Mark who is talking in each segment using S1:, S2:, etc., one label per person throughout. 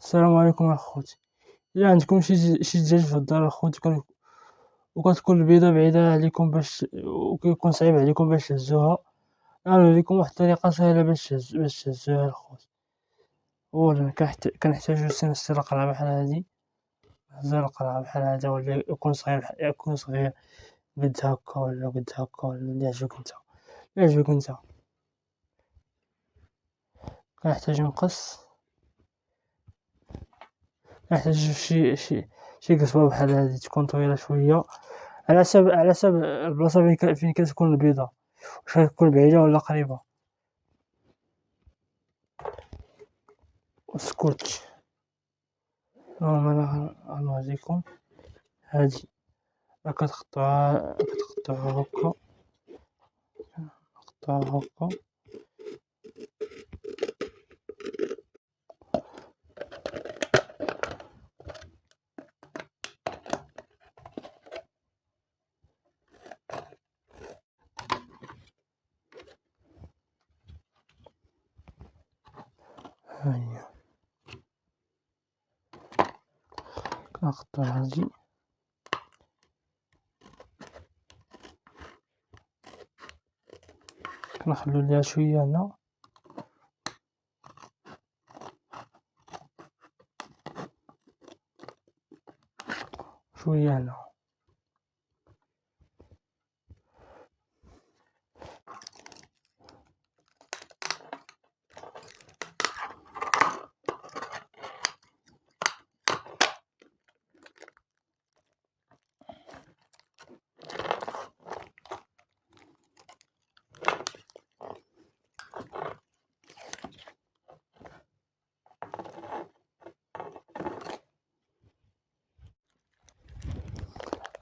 S1: السلام عليكم الخوت. إلا عندكم شي دجاج في الدار الخوت وكتكون البيضة بعيدة عليكم وكيكون صعيب عليكم باش تهزوها، نعاون لكم واحد الطريقة ساهلة باش تهزوها الخوت. أولا كنحتاجو سلسلة قرعة بحال هادي، زر قرعة بحال هدا ولا يكون صغير قد هاكا ولا قد هاكا ولا اللي يعجبك نتا. كنحتاجو مقص، كنحتاجو شي قصبة بحال هادي تكون طويلة شوية على حساب البلاصة فين كتكون البيضة، واش كتكون بعيدة ولا قريبة. والسكوتش أنا غنوريكم هادي، كتقطعوها هكا، نقطعوها هكا هاهي، كنقطع هادي كنخلو ليها شوية هنا شوية هنا.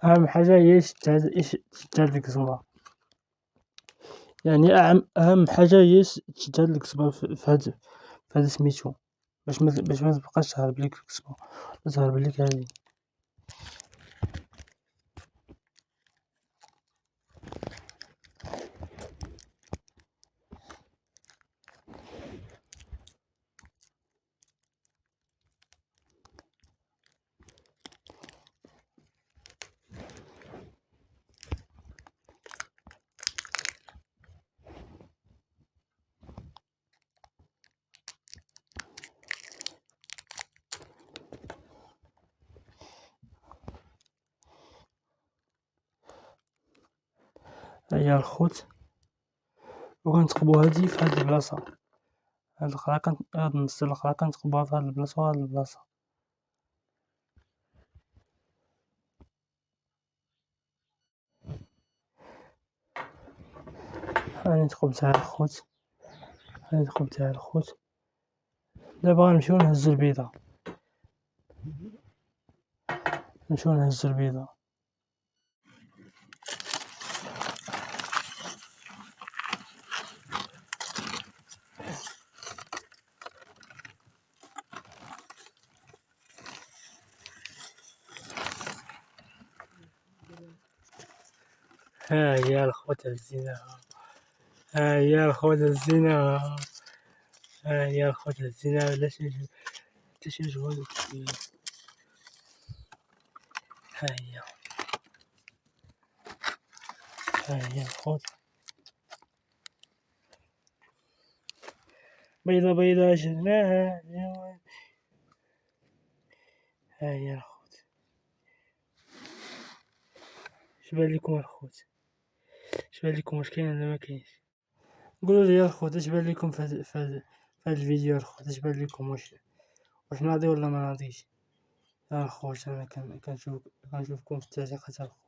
S1: أهم حاجة هي تشد القزمة، يعني أهم حاجة هي تشد هاد القزمة في هاد سميتو، باش متبقاش تهرب ليك القزمة ولا تهرب ليك هادي. هيا الخوت، وكنتقبو هادي في هاد البلاصة، هاد القرعة هاد نص القرعة كنتقبوها في هاد البلاصة وهاد البلاصة. هاني تقبتها الخوت. دابا غنمشيو نهزو البيضة. ها هي الخوت هزيناها، ها هي الخوت هزيناها، بلا شي جهد كبير. ها هي الخوت، بيضة شرناها. ها هي الخوت، شبان ليكم الخوت؟ واش كاين ولا مكاينش؟ قولولي الخوت اش بان ليكم في هاد الفيديو الخوت، اش بان ليكم؟ واش ناضي ولا ما ناضيش؟ الخوت انا كنشوفكم في التعليقات الخوت.